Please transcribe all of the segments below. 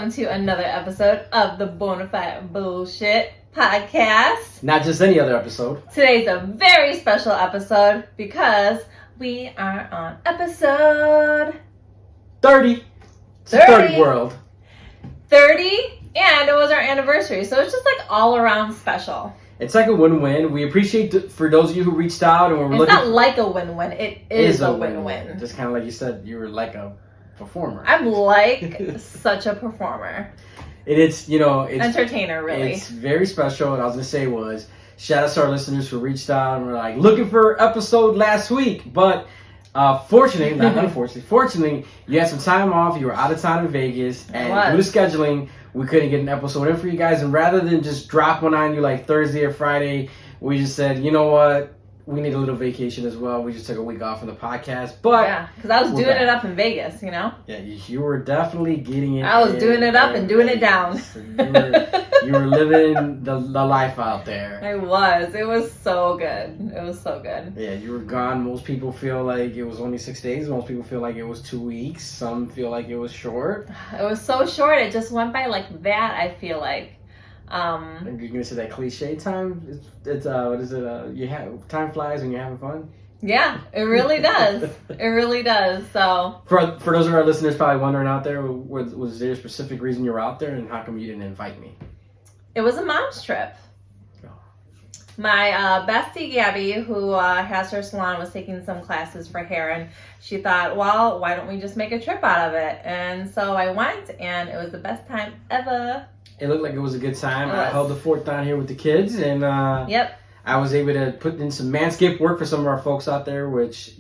welcome to another episode of the Bona Fide Bullshit podcast. Not just any other episode. Today's a very special episode because we are on episode 30. It's 30 world. 30, and it was our anniversary, so it's just like all around special. It's like a win-win. We appreciate for those of you who reached out and It's not like a win-win. It is a win-win. Just kind of like you said, you were like a performer. I'm like such a performer. It's entertainer, really. It's very special. And I was gonna say was shout out to our listeners who reached out and were like looking for episode last week, but fortunately, not unfortunately, fortunately, you had some time off. You were out of town in Vegas, and due to scheduling, we couldn't get an episode in for you guys. And rather than just drop one on you like Thursday or Friday, we just said, you know what? We need a little vacation as well. We just took a week off from the podcast. But yeah, because I was doing it up in Vegas, you know? Yeah, you were definitely getting it. I was doing it up and doing it down. So you were living the life out there. I was. It was so good. It was so good. Yeah, you were gone. Most people feel like it was only 6 days. Most people feel like it was 2 weeks. Some feel like it was short. It was so short. It just went by like that, I feel like. You're gonna say that cliche time? It's what is it? Time flies when you're having fun. Yeah, it really does. It really does. So for those of our listeners probably wondering out there, was there a specific reason you were out there, and how come you didn't invite me? It was a mom's trip. Oh. My bestie Gabby, who has her salon, was taking some classes for hair, and she thought, well, why don't we just make a trip out of it? And so I went, and it was the best time ever. It looked like it was a good time. I held the fort down here with the kids, and yep. I was able to put in some Manscape work for some of our folks out there, which,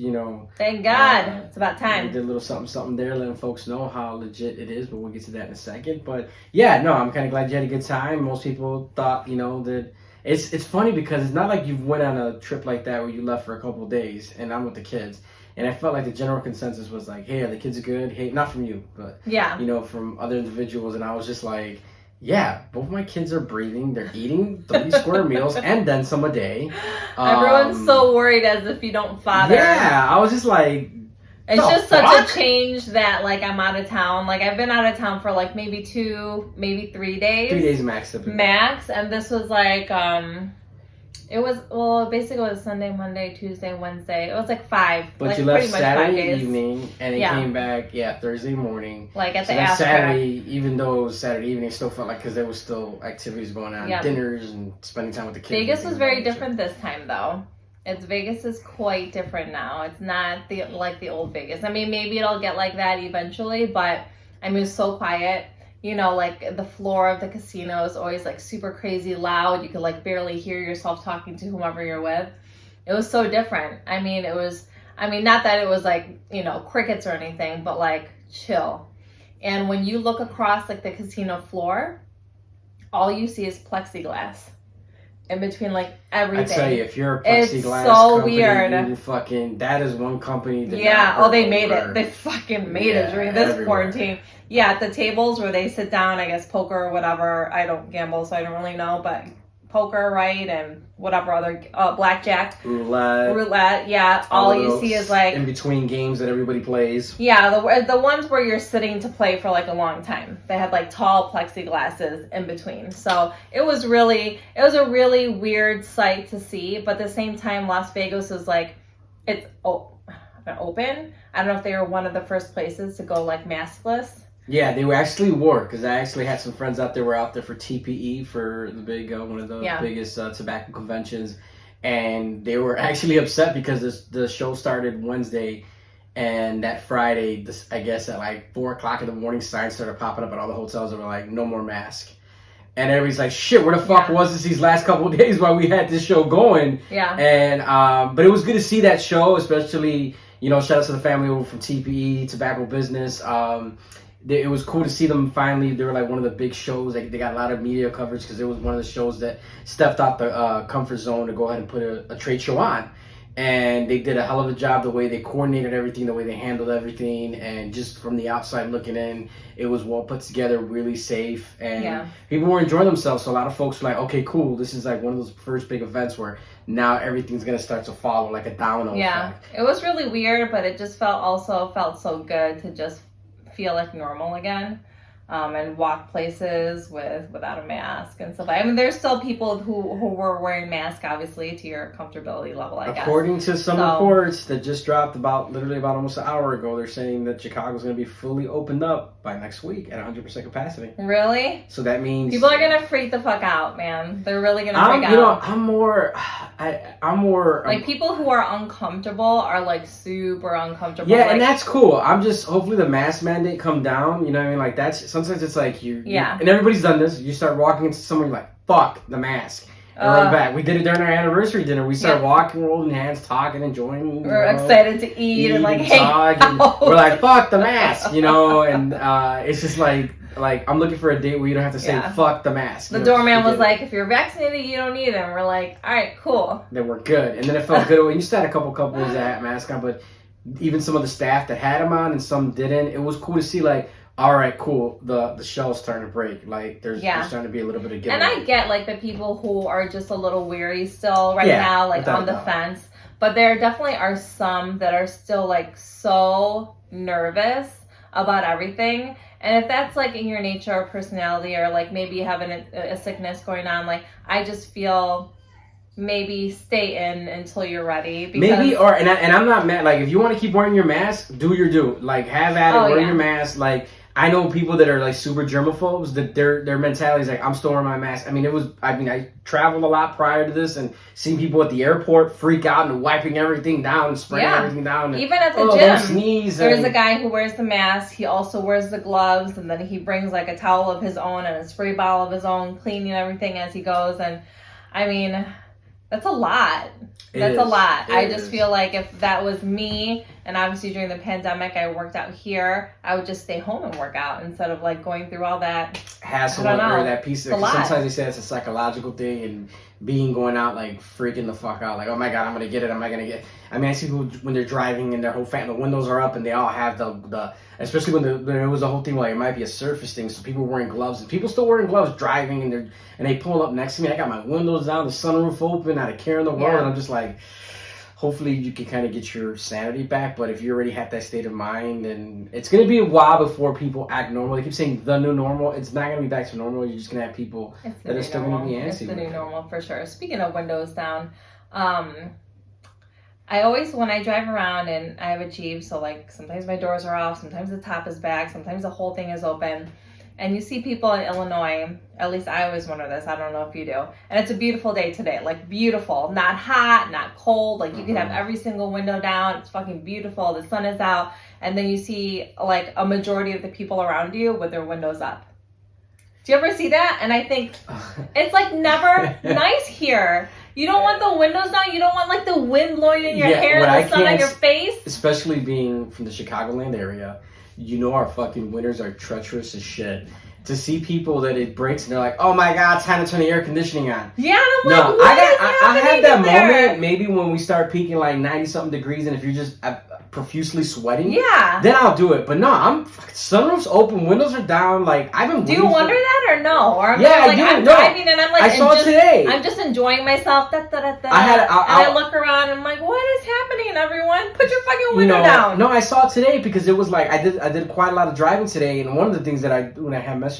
thank God. It's about time. We did a little something there, letting folks know how legit it is, but we'll get to that in a second. But yeah, no, I'm kind of glad you had a good time. Most people thought, that it's funny because it's not like you went on a trip like that where you left for a couple of days, and I'm with the kids. And I felt like the general consensus was like, hey, are the kids good? Hey, not from you, but, from other individuals. And I was just like, yeah, both my kids are breathing. They're eating 30 square meals and then some a day. Everyone's so worried as if you don't father. Yeah, I was just like, it's just such a change that like I'm out of town. Like I've been out of town for like maybe 2, maybe 3 days. 3 days max. Max, and this was like basically it was Sunday, Monday, Tuesday, Wednesday. It was like 5. But like you left Saturday evening and it came back, Thursday morning. Like at so the after. Saturday, even though it was Saturday evening, it still felt like because there was still activities going on, dinners and spending time with the kids. Vegas was very different this time though. Vegas is quite different now. It's not like the old Vegas. I mean, maybe it'll get like that eventually, but I mean, it was so quiet. Like the floor of the casino is always like super crazy loud. You could like barely hear yourself talking to whomever you're with. It was so different. I mean, not that it was like, crickets or anything, but like chill. And when you look across like the casino floor, all you see is plexiglass in between like everything. I tell you, if you're a plexiglass it's so company, weird. That is one company that they made it. They fucking made it during this quarantine. Yeah, at the tables where they sit down, I guess poker or whatever. I don't gamble, so I don't really know, but poker, right, and whatever other blackjack, roulette. Yeah, all you see is like in between games that everybody plays. Yeah, the ones where you're sitting to play for like a long time. They had like tall plexiglasses in between, so it was a really weird sight to see. But at the same time, Las Vegas was like it's open. I don't know if they were one of the first places to go like maskless. Yeah, they were actually because I actually had some friends out there who were out there for TPE, for the big one of the biggest tobacco conventions, and they were actually upset because the show started Wednesday, and that Friday, I guess at like 4 o'clock in the morning, signs started popping up at all the hotels that were like, no more mask. And everybody's like, shit, where the fuck was this these last couple of days while we had this show going? Yeah. And but it was good to see that show, especially, shout out to the family over from TPE, Tobacco Business. It was cool to see them finally. They were like one of the big shows. They got a lot of media coverage because it was one of the shows that stepped out the comfort zone to go ahead and put a trade show on. And they did a hell of a job the way they coordinated everything, the way they handled everything. And just from the outside looking in, it was well put together, really safe. And people were enjoying themselves. So a lot of folks were like, okay, cool. This is like one of those first big events where now everything's going to start to follow like a domino effect. It was really weird, but it just felt so good to just feel like normal again. and walk places without a mask and stuff. I mean, there's still people who were wearing masks, obviously, to your comfortability level, I guess. According to some reports that just dropped literally about almost an hour ago, they're saying that Chicago's going to be fully opened up by next week at 100% capacity. Really? So that means people are going to freak the fuck out, man. They're really going to freak out. You know, I'm more like people who are uncomfortable are like super uncomfortable. Yeah, like, and that's cool. I'm just hopefully the mask mandate come down. You know what I mean? Like that's sometimes it's like you and everybody's done this. You start walking into someone, you're like, fuck the mask. And run back. We did it during our anniversary dinner. We started walking, rolling hands, talking, enjoying. We're excited to eat and like hang out. We're like, fuck the mask, you know. And it's just like I'm looking for a date where you don't have to say fuck the mask. The doorman was like, if you're vaccinated, you don't need it. And we're like, all right, cool. Then we're good. And then it felt good when you still had a couple couples that had masks on, but even some of the staff that had them on and some didn't. It was cool to see like, all right, cool. The shell's starting to break. Like there's starting to be a little bit of giveaway. And I get like the people who are just a little weary still now, like on the fence. But there definitely are some that are still like so nervous about everything. And if that's like in your nature or personality, or like maybe you have a sickness going on, like I just feel maybe stay in until you're ready. Because maybe, and I'm not mad. Like if you want to keep wearing your mask, do your do. Like have at it, wear your mask. Like I know people that are like super germaphobes that their mentality is like, I'm still wearing my mask. I mean, I traveled a lot prior to this and seeing people at the airport freak out and wiping everything down and spraying everything down. And, even at the gym, don't sneeze. There's a guy who wears the mask. He also wears the gloves, and then he brings like a towel of his own and a spray bottle of his own, cleaning everything as he goes. And I mean, that's a lot. That's a lot. I just feel like if that was me, and obviously during the pandemic I worked out here, I would just stay home and work out instead of like going through all that hassle or that piece of it. Sometimes they say it's a psychological thing, and going out like freaking the fuck out, like, oh my god, I'm gonna get it. I mean, I see people when they're driving and their whole the windows are up and they all have the especially when there was a whole thing like it might be a surface thing, so people wearing gloves and people still wearing gloves driving, and they pull up next to me. I got my windows down, the sunroof open, not a care in the world, and I'm just like, hopefully you can kind of get your sanity back. But if you already have that state of mind, then it's going to be a while before people act normal. They keep saying the new normal. It's not going to be back to normal. You're just going to have people that are still going to be antsy. It's the new normal for sure. Speaking of windows down, I always, when I drive around and I have a Jeep, so like sometimes my doors are off, sometimes the top is back, sometimes the whole thing is open. And you see people in Illinois, at least I always wonder this, I don't know if you do. And it's a beautiful day today, like beautiful, not hot, not cold. Like you can have every single window down. It's fucking beautiful. The sun is out. And then you see like a majority of the people around you with their windows up. Do you ever see that? And I think it's like never nice here. You don't want the windows down. You don't want like the wind blowing in your hair and the sun on your face. Especially being from the Chicagoland area. You know our fucking winters are treacherous as shit. To see people that it breaks and they're like, oh my god, it's time to turn the air conditioning on. Yeah, I'm like, I had that moment maybe when we start peaking like 90 something degrees, and if you're just profusely sweating, then I'll do it. But no, I'm sunroofs open, windows are down. Like I've been. Do you wonder that or no? Or I'm driving and I'm like, I saw it today. I'm just enjoying myself. I look around and I'm like, what is happening, everyone? Put your fucking window down. No, I saw it today because it was like I did quite a lot of driving today, and one of the things that when I had mentioned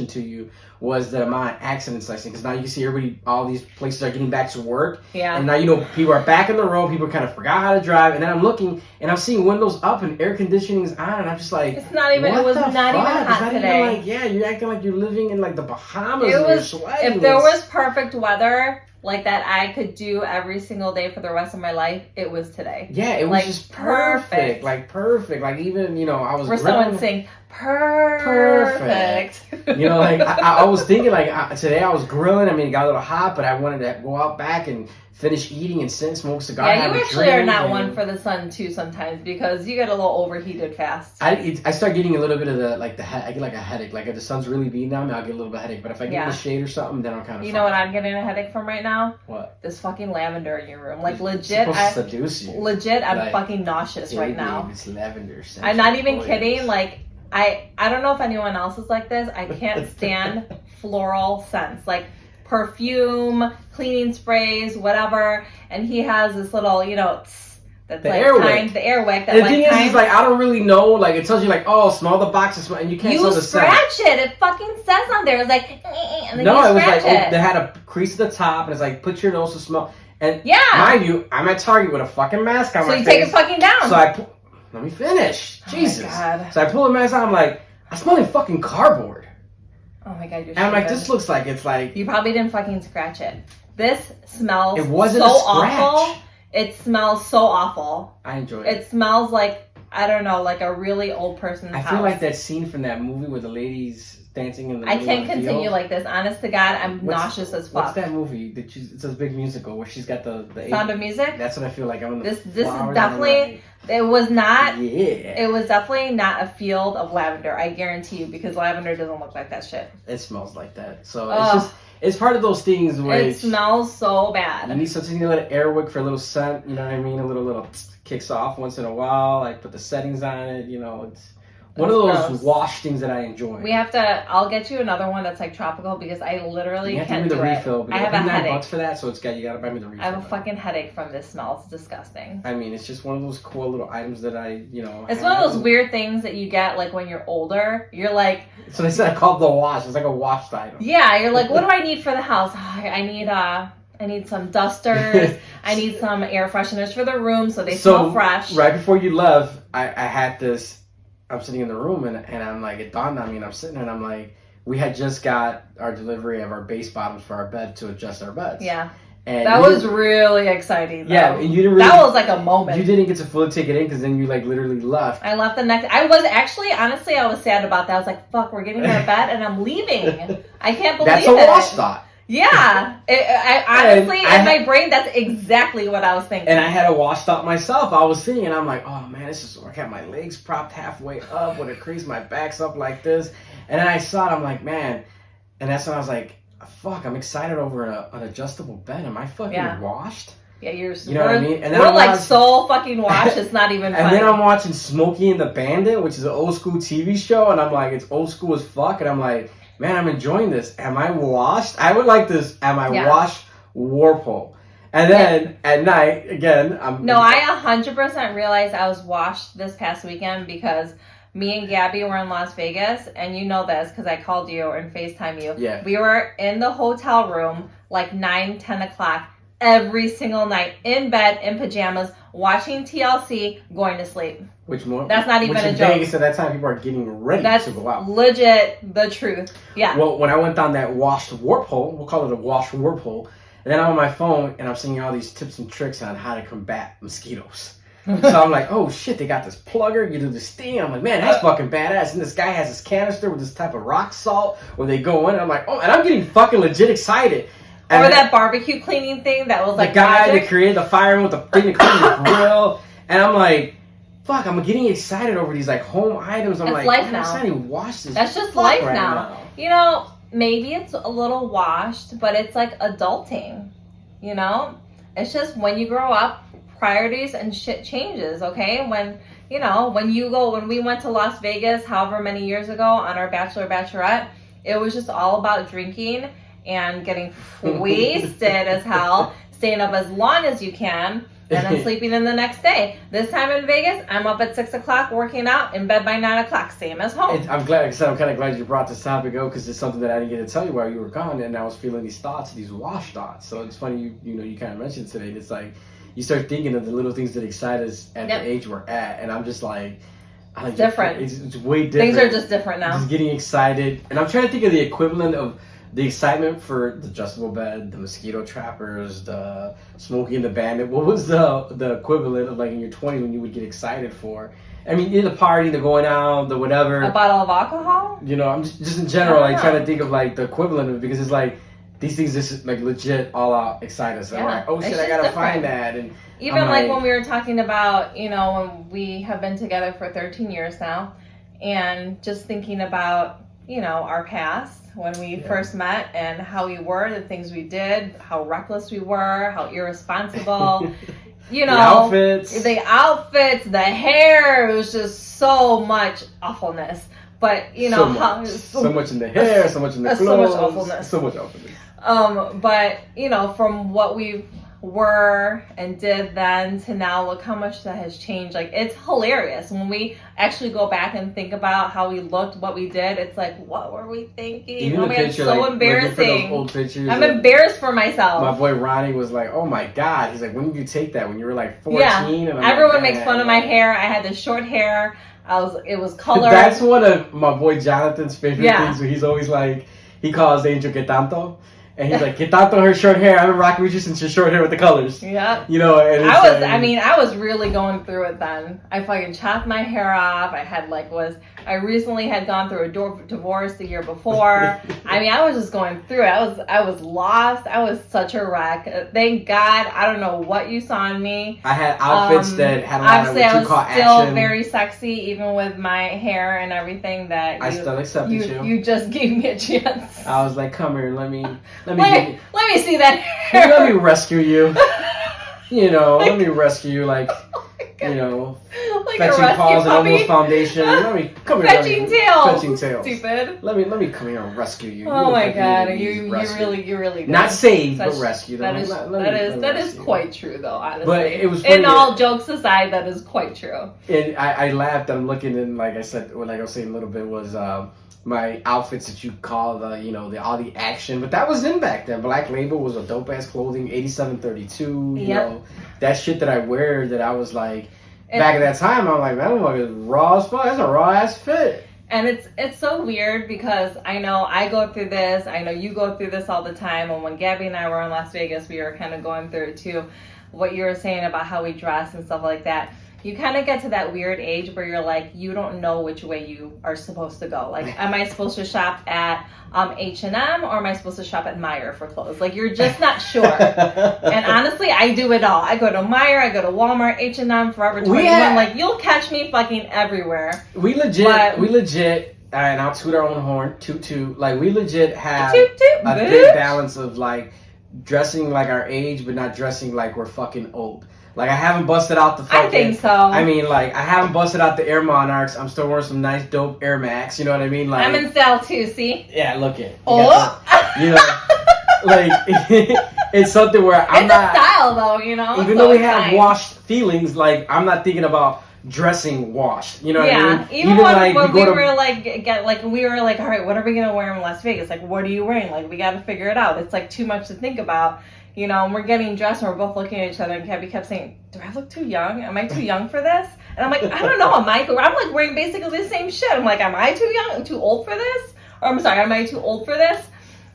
to you was that I'm on accident license, because now you can see everybody, all these places are getting back to work. Yeah. And now people are back in the road. People kind of forgot how to drive, and then I'm looking and I'm seeing windows up and air conditioning's on, and I'm just like, it's not even. It was not even hot today. You're acting like you're living in like the Bahamas. You're sweating. If there was perfect weather like that I could do every single day for the rest of my life, it was today. Yeah, it was like just perfect. Like perfect. Like even, I was. We're someone saying perfect. Like I was thinking like today I was grilling. I mean, it got a little hot, but I wanted to go out back and finish eating and sit and smoke a cigar. Yeah, you actually are not one for the sun too sometimes, because you get a little overheated fast. I start getting a little bit of I get like a headache. Like if the sun's really beating on me, I'll get a little bit of a headache. But if I get in the shade or something, then I'm kind of. You know what I'm getting a headache from right now? What? This fucking lavender in your room. Like legit, seduce you. Legit, I'm fucking nauseous right now. It's lavender. I'm not even kidding. Like I don't know if anyone else is like this. I can't stand floral scents. Like perfume, cleaning sprays, whatever. And he has this little, that That's the like Airwick. The Airwick. That And the thing is like, I don't really know. Like, it tells you like, oh, smell the box, and you can't smell the scent. You scratch it. It fucking says on there. It's like, and then no, you it was scratch like, it. They had a crease at the top, and it's like, put your nose to smell. And yeah, mind you, I'm at Target with a fucking mask on my face. So you take it fucking down. So let me finish. Oh Jesus. My God. So I pull the mask out. I'm like, I'm smelling fucking cardboard. Oh my God, you're. And I'm like, this looks like it's like. You probably didn't fucking scratch it. This smells. It wasn't so a scratch. awful. It smells so awful. I enjoy it. It smells like, I don't know, like a really old person's house. I feel like that scene from that movie where the lady's dancing in the I can't continue like this. Honest to God, I'm nauseous as fuck. What's that movie? It's a big musical where she's got the Sound of Music? That's what I feel like. I'm in the This is definitely, it was not, yeah. It was definitely not a field of lavender. I guarantee you, because lavender doesn't look like that shit. It smells like that. So it's part of those things where it smells so bad. You need something, a little Airwick for a little scent, you know what I mean? A little kicks off once in a while. Like put the settings on it, it's one of those gross. Wash things that I enjoy. We have to. I'll get you another one that's like tropical because I literally can't do the refill. I have a headache. $9 for that, so you gotta buy me the refill. I have a fucking headache from this smell. It's disgusting. I mean, it's just one of those cool little items that It's one of those weird things that you get like when you're older. You're like. So they said I called the wash. It's like a washed item. Yeah, you're like, what do I need for the house? I need some dusters. I need some air fresheners for the room so they smell fresh. Right before you left, I had this. I'm sitting in the room and I'm like, it dawned on me, and I'm sitting there and I'm like, we had just got our delivery of our base bottoms for our bed to adjust our beds. Yeah. And that was really exciting. Though. Yeah, and you didn't really, that was like a moment. You didn't get to fully take it in because then you like literally left. I left the next. I was actually, honestly, I was sad about that. I was like, fuck, we're getting our bed and I'm leaving. I can't believe it. That's a wash thought. Yeah, I honestly, in my brain, that's exactly what I was thinking. And I had a wash thought myself. I was thinking, and I'm like, oh man, this is. I got my legs propped halfway up with a crease, my back's up like this, and then I saw it. I'm like, man, and that's when I was like, fuck, I'm excited over an adjustable bed. Am I fucking washed? Yeah, you know what I mean? And then we're like so fucking washed. It's not even funny. And then I'm watching Smokey and the Bandit, which is an old school TV show, and I'm like, it's old school as fuck, and I'm like. Man, I'm enjoying this. Am I washed? I would like this. Am I washed Warpole? And then at night, again, No, I 100% realized I was washed this past weekend because me and Gabby were in Las Vegas, and you know this because I called you and FaceTime you. Yeah. We were in the hotel room like 9, 10 o'clock every single night in bed, in pajamas, watching TLC, going to sleep. That's not even a joke. Vegas at that time, people are getting ready to go out. That's legit the truth. Yeah. Well, when I went down that washed warp hole, we'll call it a washed warp hole, and then I'm on my phone and I'm seeing all these tips and tricks on how to combat mosquitoes. So I'm like, oh shit, they got this plugger, you do this thing. I'm like, man, that's fucking badass. And this guy has this canister with this type of rock salt where they go in. I'm like, oh, and I'm getting fucking legit excited. And or that barbecue cleaning thing that was like the guy magic. that created the fireman with the thing to clean the grill. And I'm like, fuck, I'm getting excited over these like home items. I'm like, life I'm now. trying to wash this. That's just life right now. Maybe it's a little washed, but it's like adulting. It's just when you grow up, priorities and shit changes. Okay, when we went to Las Vegas, however many years ago, on our bachelorette, it was just all about drinking and getting wasted as hell, staying up as long as you can. And then sleeping in the next day. This time in Vegas, I'm up at 6 o'clock working out, in bed by 9 o'clock, same as home. I'm glad, like I said, I'm kind of glad you brought this topic up because it's something that I didn't get to tell you while you were gone, and I was feeling these thoughts, these wash thoughts. So it's funny, you kind of mentioned today. It's like you start thinking of the little things that excite us at the age we're at, and I'm just like, it's different. It's way different. Things are just different now. Just getting excited, and I'm trying to think of the equivalent of. The excitement for the adjustable bed, the mosquito trappers, the Smokey and the Bandit. What was the equivalent of like in your 20s when you would get excited for? I mean, the party, the going out, the whatever. A bottle of alcohol? I'm just in general like trying to think of like the equivalent of it because it's like these things just like legit all out excite us. I'm like, oh shit, I gotta find that. And even like when we were talking about, when we have been together for 13 years now, and just thinking about, our past. When we first met and how we were, the things we did, how reckless we were, how irresponsible, the outfits, the hair, it was just so much awfulness. But, so much in the hair, so much in the clothes. So much awfulness. So much awfulness. But, from what we've were and did then to now, look how much that has changed. Like, it's hilarious when we actually go back and think about how we looked, what we did. It's like, what were we thinking? Even the picture, it's so embarrassing. Old pictures, I'm embarrassed for myself. My boy Ronnie was like, "Oh my god!" He's like, "When did you take that? When you were like 14?" Yeah. And everyone makes fun of my hair. I had this short hair. It was colored. That's one of my boy Jonathan's favorite things. Where he's always like, he calls Angel que tanto. And he's like, que tanto her short hair. I've been rocking with you since your short hair with the colors. Yeah. You know, and I was really going through it then. I fucking chopped my hair off. I recently had gone through a divorce the year before. I mean, I was just going through it. I was lost. I was such a wreck. Thank God. I don't know what you saw in me. I had outfits that had a lot of what you call action. I was still very sexy, even with my hair and everything that I still accepted you. You just gave me a chance. I was like, come here, let me see that hair. Let me rescue you. You know, let me rescue you, like, you know, like fetching paws and almost foundation. Let me come here. Fetching tails. Stupid. Let me come here and rescue you. Oh my god, you really did. Not save, but rescue. That is quite true, though. Honestly, but it was funny. And all jokes aside, that is quite true. And I laughed. I'm looking, and like I said, like I was saying a little bit was. My outfits that you call all the action, but that was in back then. Black Label was a dope ass clothing, 8732. You know, that shit that I wear that I was like, back at that time, I'm like, man, that is raw as fuck. That's a raw ass fit. And it's so weird because I know I go through this. I know you go through this all the time. And when Gabby and I were in Las Vegas, we were kind of going through it too. What you were saying about how we dress and stuff like that. You kind of get to that weird age where you're like, you don't know which way you are supposed to go. Like, am I supposed to shop at H&M or am I supposed to shop at Meijer for clothes? Like, you're just not sure. And honestly, I do it all. I go to Meijer, I go to Walmart, H&M, Forever 21. Like, you'll catch me fucking everywhere. We legit, and I'll toot our own horn, toot. Like, we legit have a good balance of, like, dressing like our age, but not dressing like we're fucking old. Like, I haven't busted out the fucking... I think so. I mean, like, I haven't busted out the Air Monarchs. I'm still wearing some nice, dope Air Max. You know what I mean? Like, I'm in style, too, see? Yeah, look it. Oh! You know, like, it's something where I'm not... It's a style, though, you know? Even though we have washed feelings, like, I'm not thinking about dressing washed. You know what I mean? Even when we were like, all right, what are we going to wear in Las Vegas? Like, what are you wearing? Like, we got to figure it out. It's, like, too much to think about. You know, and we're getting dressed and we're both looking at each other and Gabby kept saying, do I look too young? Am I too young for this? And I'm like, I don't know, I'm like wearing basically the same shit. I'm like, am I too young, too old for this? Or I'm sorry, am I too old for this?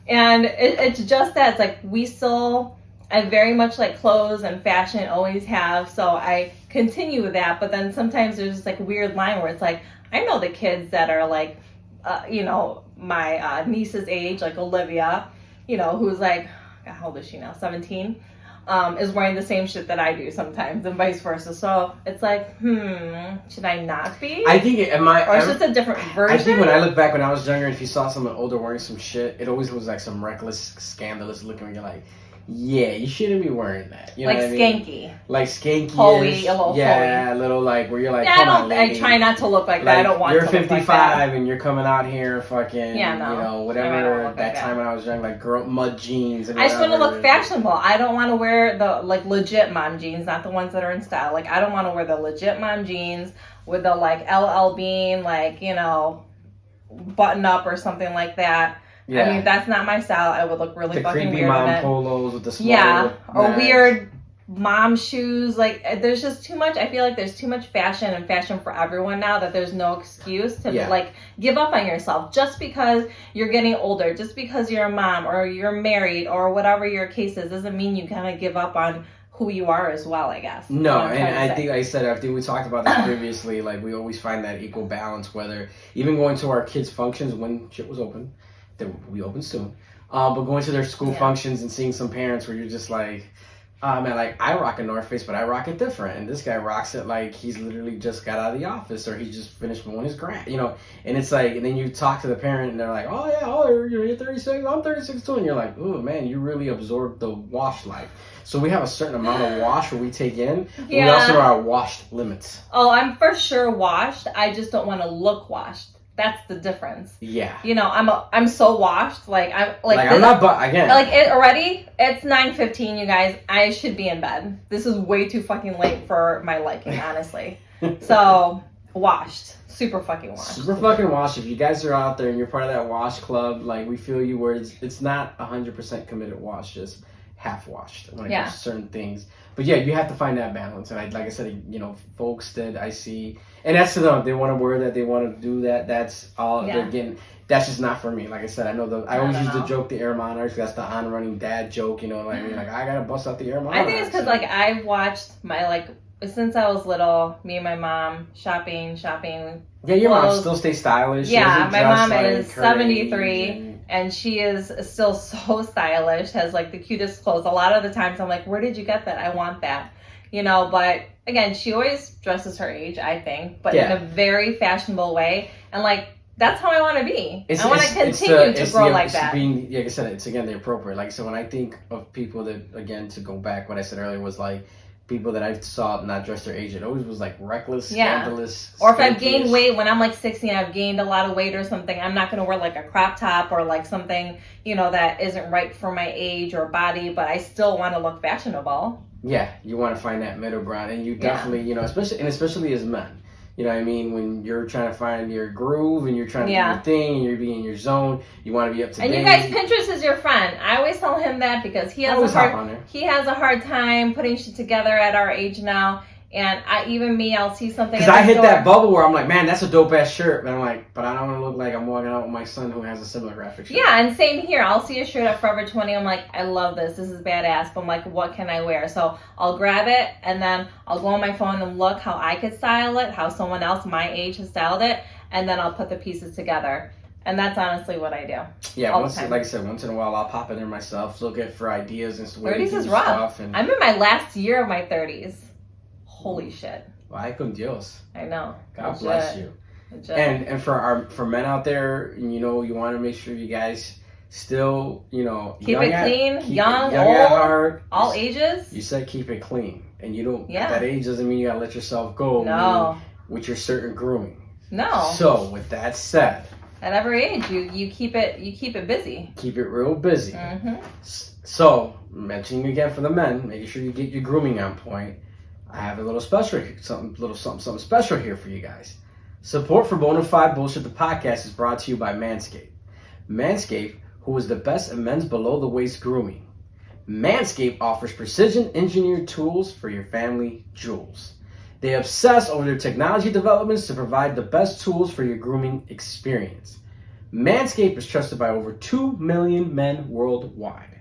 And it's just that, it's like I very much like clothes and fashion, always have. So I continue with that. But then sometimes there's just like a weird line where it's like, I know the kids that are like, my niece's age, like Olivia, you know, who's like, how old is she now? 17, is wearing the same shit that I do sometimes, and vice versa. So it's like, should I not be? I think or it's just a different version. I think when I look back when I was younger, if you saw someone older wearing some shit, it always was like some reckless, scandalous looking. Where you're like, yeah, you shouldn't be wearing that. You know what I mean? Skanky. Like skanky. Hoey, a little yeah, a little like where you're like, I try not to look like that. I don't want to look like that. You're 55 and you're coming out here fucking, whatever. That time when I was young, like mud jeans. And I just want to look fashionable. I don't want to wear the like legit mom jeans, not the ones that are in style. Like, I don't want to wear the legit mom jeans with the like LL Bean, like, you know, button up or something like that. Yeah. I mean, that's not my style. I would look really fucking weird in it. The creepy mom polos with the small or weird mom shoes. Like, there's just too much. I feel like there's too much fashion for everyone now that there's no excuse to like give up on yourself just because you're getting older, just because you're a mom or you're married or whatever your case is, doesn't mean you kind of give up on who you are as well, I guess. No, and I think we talked about that previously. Like, we always find that equal balance, whether even going to our kids' functions when shit was open. That we open soon, but going to their school functions and seeing some parents where you're just like, man, like, I rock a North Face, but I rock it different, and this guy rocks it like he's literally just got out of the office or he just finished doing his grant, you know. And it's like, and then you talk to the parent and they're like, you're 36, I'm 36 too, and you're like, oh man, you really absorbed the wash life. So we have a certain amount of wash where we take in, but we also know our washed limits. Oh, I'm for sure washed. I just don't want to look washed. that's the difference. Yeah. You know, I'm so washed. Like I'm not. But again, like it already. It's 9:15, you guys. I should be in bed. This is way too fucking late for my liking, honestly. So washed, super fucking washed. Super fucking washed. If you guys are out there and you're part of that wash club, like we feel you. Where it's not 100% committed wash, just half washed when it comes to certain things. But yeah, you have to find that balance. And like I said, you know, folks that I see, and that's to them. They want to wear that. They want to do that. That's all they're getting. That's just not for me. Like I said, I know I always use the joke, the air monitors. That's the on-running dad joke. You know what I mean? Like I gotta bust out the air monitor. I think it's because like I've watched my since I was little, me and my mom shopping. Yeah, your mom still stays stylish. Yeah, my mom is 73. And she is still so stylish, has like the cutest clothes. A lot of the times I'm like, where did you get that? I want that. You know, but again, she always dresses her age, I think, but in a very fashionable way. And like, that's how I want to be. I want to continue to grow like that. Being, like I said, it's again the appropriate. Like, so when I think of people that, again, to go back, what I said earlier was like, people that I saw not dress their age, it always was like reckless, scandalous. Or if I've gained weight when I'm like 60 and I've gained a lot of weight or something, I'm not going to wear like a crop top or like something, you know, that isn't right for my age or body, but I still want to look fashionable. Yeah, you want to find that middle ground, and you definitely, you know, especially as men. You know what I mean? When you're trying to find your groove and you're trying to do your thing and you're being in your zone, you want to be up to date. And you guys, Pinterest is your friend. I always tell him that because he has a hard time putting shit together at our age now. And I'll see something. Because I hit that bubble where I'm like, man, that's a dope ass shirt. But I'm like, but I don't want to look like I'm walking out with my son who has a similar graphic shirt. Yeah, and same here. I'll see a shirt at Forever 20. I'm like, I love this. This is badass. But I'm like, what can I wear? So I'll grab it and then I'll go on my phone and look how I could style it, how someone else my age has styled it, and then I'll put the pieces together. And that's honestly what I do. Yeah, like I said, once in a while I'll pop in there myself, look at for ideas and ways 30s is rough. Stuff. And I'm in my last year of my 30s. Holy shit. Ay con Dios. I know. God bless you. And for men out there, you know, you want to make sure you guys still, you know, keep it clean, young, old, heart, all ages. You said keep it clean, and you don't. At that age doesn't mean you gotta let yourself go. No. With your certain grooming. No. So with that said, at every age, you keep it busy. Keep it real busy. Mm-hmm. So mentioning again for the men, making sure you get your grooming on point. I have a little special, something special here for you guys. Support for Bona Fide Bullshit, the podcast, is brought to you by Manscape. Manscape, who is the best in men's below-the-waist grooming. Manscape offers precision-engineered tools for your family jewels. They obsess over their technology developments to provide the best tools for your grooming experience. Manscape is trusted by over 2 million men worldwide.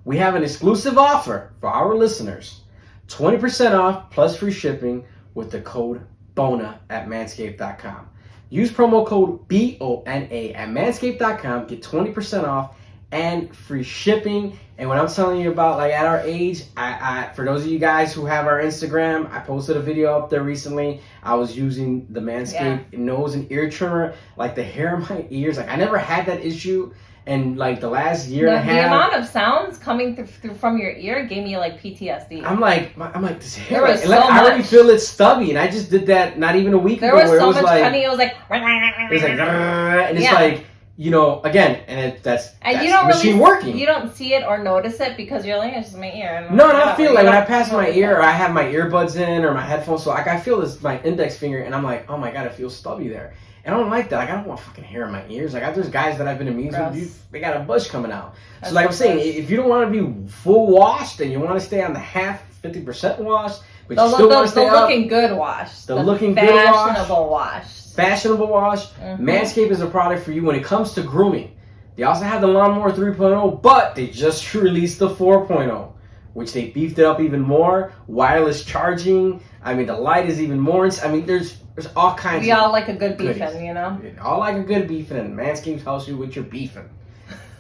We have an exclusive offer for our listeners. 20% off plus free shipping with the code BONA at manscaped.com. Use promo code BONA at manscaped.com. Get 20% off and free shipping. And what I'm telling you about, like at our age, I for those of you guys who have our Instagram, I posted a video up there recently. I was using the Manscaped nose and ear trimmer. Like the hair in my ears, like I never had that issue. And like the last year and a half, the amount of sounds coming through from your ear gave me like PTSD. I'm like this hair. I already feel it's stubby, and I just did that not even a week ago. There was so much cutting. It was like, and it's like, you know, again, and that's you don't machine working. You don't see it or notice it because you're like, it's just my ear. No, I feel like when I pass my ear, or I have my earbuds in or my headphones, so like I feel this my index finger, and I'm like, oh my god, it feels stubby there. And I don't like that. Like, I don't want fucking hair in my ears. Like, there's guys that I've been in meetings with, they got a bush coming out. So, like I'm saying, if you don't want to be full washed and you want to stay on the 50% wash, but you still want to stay looking good wash. The looking good wash. Fashionable wash. Fashionable wash. Mm-hmm. Manscaped is a product for you when it comes to grooming. They also have the Lawnmower 3.0, but they just released the 4.0, which they beefed it up even more. Wireless charging. I mean, the light is even more. I mean, there's all kinds of We all like a good beefing, you know? All like a good beefing, and Manscaped helps you with your beefing.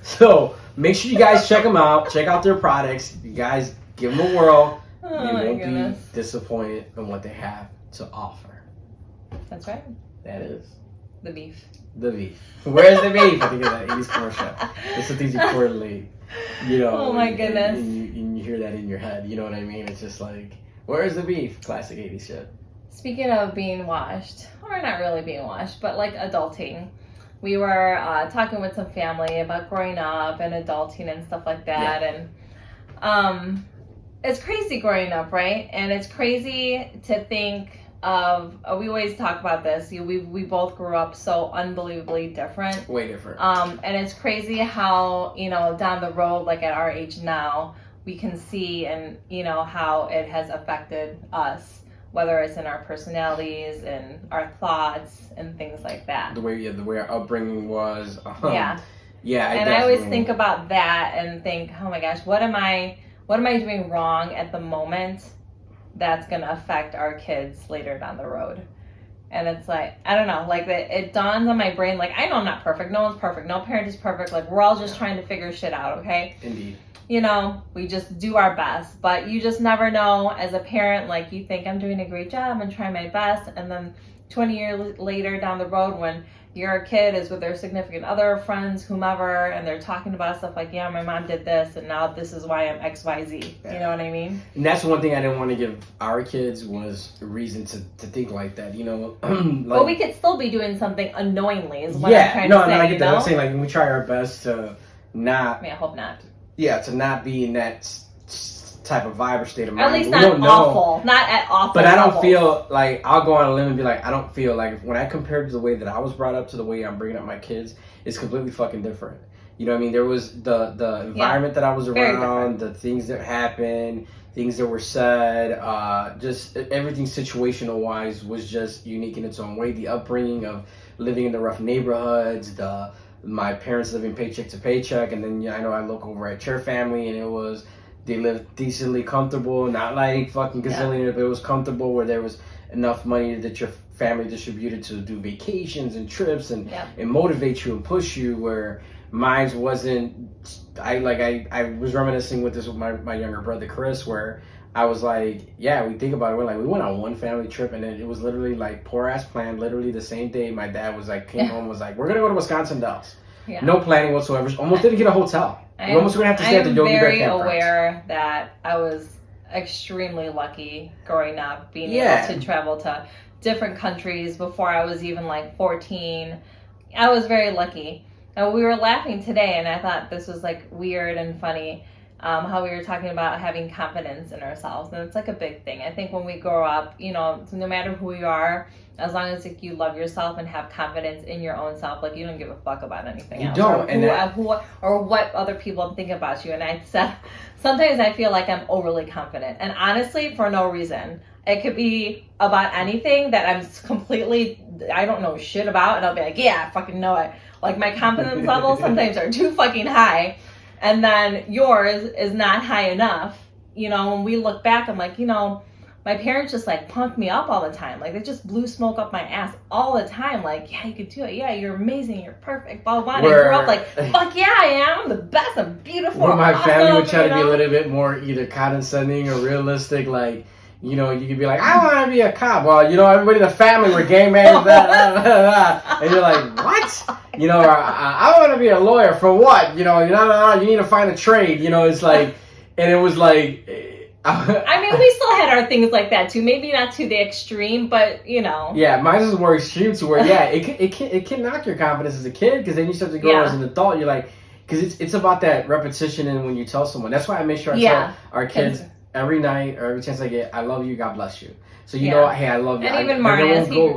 So, make sure you guys check them out. Check out their products. You guys give them a whirl. You won't be disappointed in what they have to offer. That's right. That is. The beef. The beef. Where's the beef? I think of that 80s commercial. It's the things you correlate, you know. Oh my goodness. And you hear that in your head, you know what I mean? It's just like, where's the beef? Classic 80s shit. speaking of being washed, or not really being washed, but like adulting, we were talking with some family about growing up and adulting and stuff like that. Yeah. And it's crazy growing up, right? And it's crazy to think of, we always talk about this, we both grew up so unbelievably different. Way different. And it's crazy how, you know, down the road, like at our age now, we can see and, you know, how it has affected us, whether it's in our personalities and our thoughts and things like that. The way our upbringing was. Yeah. Yeah. And I always think about that and think, oh my gosh, what am I doing wrong at the moment that's going to affect our kids later down the road? And it's like, I don't know, like it dawns on my brain, like, I know I'm not perfect. No one's perfect. No parent is perfect. Like, we're all just trying to figure shit out, okay? Indeed. You know, we just do our best, but you just never know as a parent. Like, you think I'm doing a great job and trying my best, and then 20 years later down the road, when your kid is with their significant other, friends, whomever, and they're talking about stuff like, yeah, my mom did this, and now this is why I'm XYZ. Yeah. You know what I mean? And that's one thing I didn't want to give our kids, was a reason to think like that, you know? Like, but we could still be doing something unknowingly, is what I'm trying to say. No, I get that. I'm saying, like, we try our best to not... I mean, I hope not. Yeah, to not be in that type of vibe or state of mind. At least not awful. Not at awful. But I don't feel like, I'll go on a limb and be like, I don't feel like, when I compare to the way that I was brought up to the way I'm bringing up my kids, it's completely fucking different. You know what I mean? There was the environment that I was around, the things that happened, things that were said, just everything situational wise was just unique in its own way. The upbringing of living in the rough neighborhoods, my parents living paycheck to paycheck, and then I know I look over at your family, and they lived decently comfortable, not like fucking gazillionaire, but it was comfortable where there was enough money that your family distributed to do vacations and trips and motivate you and push you, where mine wasn't. I was reminiscing with this with my younger brother Chris, where I was like, yeah, we think about it, we went on one family trip, and then it was literally like poor ass plan. Literally the same day my dad was like, came home, was like, we're gonna go to Wisconsin Dells. Yeah. No planning whatsoever. Almost didn't get a hotel. We almost gonna have to stay at the Yogi Bear campground. I'm very aware that I was extremely lucky growing up, being able to travel to different countries before I was even like 14. I was very lucky. And we were laughing today, and I thought this was like weird and funny. How we were talking about having confidence in ourselves, and it's like a big thing. I think when we grow up, you know, no matter who you are, as long as like, you love yourself and have confidence in your own self, like you don't give a fuck about anything else. You don't, or what other people think about you. And I said, sometimes I feel like I'm overly confident, and honestly, for no reason. It could be about anything that I don't know shit about, and I'll be like, yeah, I fucking know it. Like, my confidence levels sometimes are too fucking high. And then yours is not high enough. You know, when we look back, I'm like, you know, my parents just like punked me up all the time. Like, they just blew smoke up my ass all the time. Like, yeah, you could do it. Yeah, you're amazing. You're perfect. Blah, blah, blah. I grew up like, fuck yeah, I am. I'm the best. I'm beautiful. Where my family would try to be a little bit more either condescending or realistic. Like, you know, you could be like, I want to be a cop. Well, you know, everybody in the family were gay men. And you're like, what? You know, I want to be a lawyer for what? You know, you need to find a trade. You know, it's like, and it was like. I mean, we still had our things like that too. Maybe not to the extreme, but you know. Yeah, mine is more extreme to where, it can knock your confidence as a kid, because then you start to go as an adult. You're like, because it's about that repetition, and when you tell someone, that's why I make sure I tell our kids every night or every chance I get, I love you, God bless you. So you know, hey, I love you. And even Martin,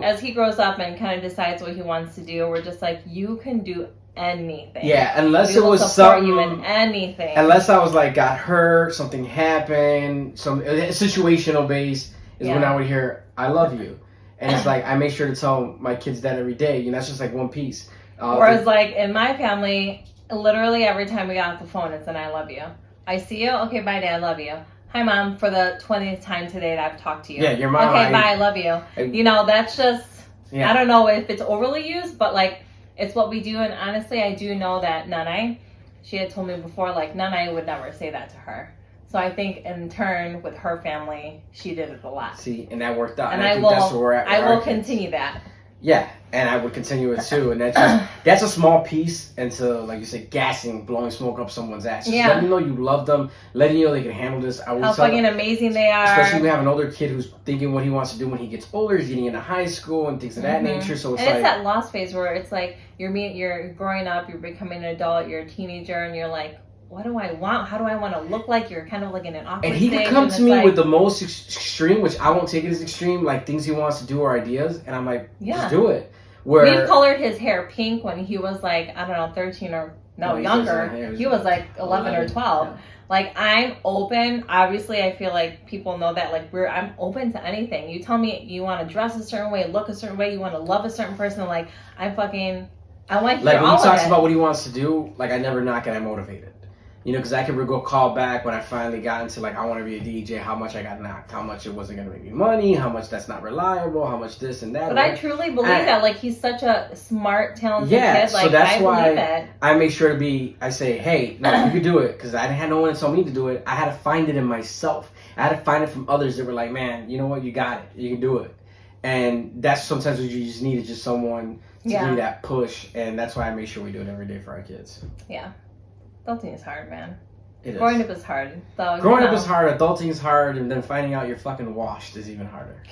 as he grows up and kind of decides what he wants to do, we're just like, you can do anything. Yeah, unless it was something. You in anything. Unless I was like got hurt, something happened, some situational base is when I would hear, I love you. And it's like, I make sure to tell my kids that every day. You know, that's just like one piece. Whereas like in my family, literally every time we got off the phone, it's an I love you. I see you. Okay, bye, Dad. I love you. Hi, Mom. For the 20th time today that I've talked to you. Yeah, your mom. Okay, bye. I love you. You know, that's just. I don't know if it's overly used, but like it's what we do. And honestly, I do know that Nanai, she had told me before, like Nanai would never say that to her. So I think in turn with her family, she did it a lot. See, and that worked out. And I will continue that. Yeah, and I would continue it too, and that's a small piece into, like you said, gassing, blowing smoke up someone's ass. Just letting you know you love them, letting you know they can handle this. How fucking amazing they are. Especially we have an older kid who's thinking what he wants to do when he gets older. He's getting into high school and things of that nature. So it's it's that lost phase where it's like you're growing up, you're becoming an adult, you're a teenager, and you're like, what do I want? How do I want to look like? You're kind of like in an awkward And he stage, could come to me like, with the most extreme, which I won't take it as extreme, like things he wants to do or ideas, and I'm like, just do it. We've colored his hair pink when he was like, I don't know, 13 or younger. He was like 11 or 12. Yeah. Like, I'm open. Obviously, I feel like people know that. Like, I'm open to anything. You tell me you want to dress a certain way, look a certain way, you want to love a certain person. Like, I want to hear all of it. Like, when he talks about what he wants to do, like, I never knock it. I'm motivated. You know, because I could go call back when I finally got into, like, I want to be a DJ, how much I got knocked, how much it wasn't going to make me money, how much that's not reliable, how much this and that. But I truly believe that. Like, he's such a smart, talented kid. Like, so that's why it. I make sure I say, hey, no, you can do it. Because I had no one to tell me to do it. I had to find it in myself. I had to find it from others that were like, man, you know what, you got it. You can do it. And that's sometimes what you just need, is just someone to give you that push. And that's why I make sure we do it every day for our kids. Yeah. Adulting is hard, man. It is. Growing up is hard. So, growing up is hard, adulting is hard, and then finding out you're fucking washed is even harder.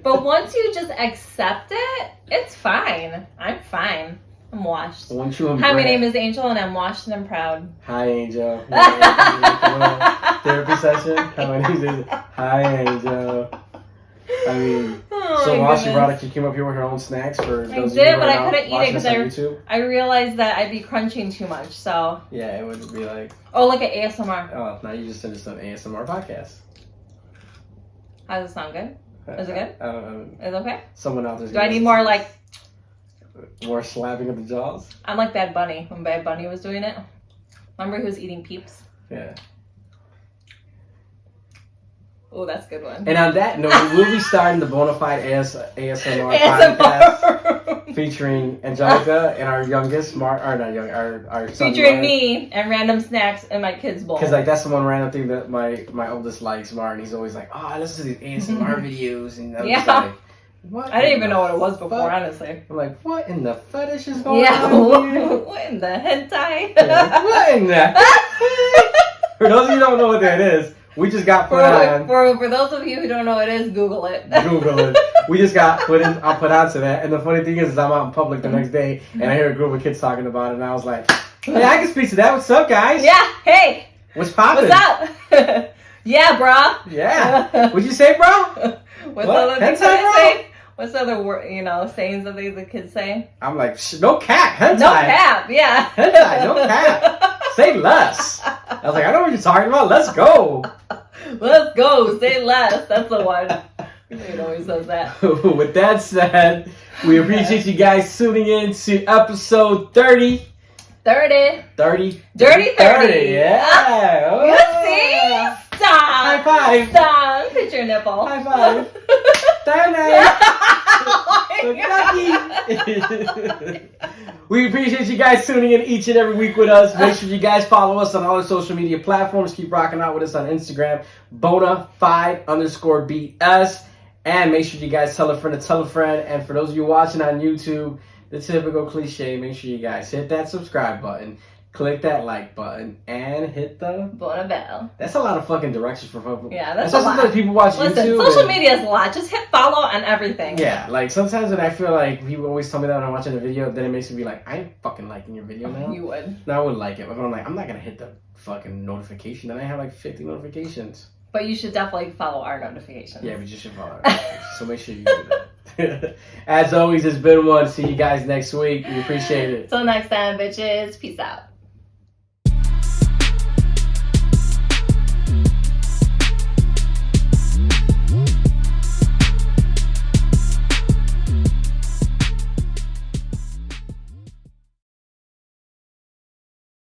But once you just accept it, it's fine. I'm fine. I'm washed. Once you Hi, my name is Angel, and I'm washed and I'm proud. Hi, Angel. Therapy session? Hi, Angel. I mean, so while she brought it, she came up here with her own snacks for those of you I did, but I couldn't eat it because I realized that I'd be crunching too much, so. Yeah, it would be like. Oh, look at ASMR. Oh, now you just finished an ASMR podcast. How does it sound good? Is it good? I don't know. Is it okay? Someone else is. Do I need more, like. More slapping of the jaws? I'm like Bad Bunny, when Bad Bunny was doing it. Remember he was eating Peeps? Yeah. Oh, that's a good one. And on that note, we'll be starting the Bona Fide ASMR podcast featuring Angelica and our youngest, our son. Featuring me and random snacks in my kids' bowl. Because like that's the one random thing that my oldest likes, Martin. He's always like, oh, I listen to these ASMR videos, and I'm just like, what? I didn't even know what it was before, honestly. I'm like, what in the fetish is going on here? What in the hentai? Yeah, what in the? For those of you who don't know what that is. We just got put on. For those of you who don't know what it is, Google it. Google it. We just got put onto that. And the funny thing is I'm out in public the next day and I hear a group of kids talking about it and I was like, hey, I can speak to that. What's up, guys? Yeah. Hey. What's poppin'? What's up? Yeah, bro. Yeah. What'd you say, bro? What's other things say? What's other sayings that the kids say? I'm like, no cap. Hentai. No cap. Yeah. Hentai. No cap. Say less. I was like, I know what you're talking about. Let's go. Let's go. Say less. That's the one. It always says that. With that said, we appreciate you guys tuning in to episode 30. 30. 30. Dirty 30. Yeah. Oh. You see? Stop. High five. Stop. Put your nipple. High five. We appreciate you guys tuning in each and every week with us. Make sure you guys follow us on all the social media platforms. Keep rocking out with us on Instagram, Bona Fide _BS. And make sure you guys tell a friend to tell a friend. And for those of you watching on YouTube, the typical cliche, make sure you guys hit that subscribe button, click that like button, and hit the Bona bell. That's a lot of fucking directions for folks. Yeah, that's a lot. Sometimes people watch YouTube. Social media is a lot. Just hit follow on everything. Yeah, like sometimes when I feel like people always tell me that when I'm watching a video, then it makes me be like, I ain't fucking liking your video now. You would. No, I would like it, but I'm like, I'm not gonna hit the fucking notification. Then I have like 50 notifications. But you should definitely follow our notifications. Yeah, but you should follow our notifications. So make sure you do that. As always, it's been one. See you guys next week. We appreciate it. Till next time, bitches. Peace out.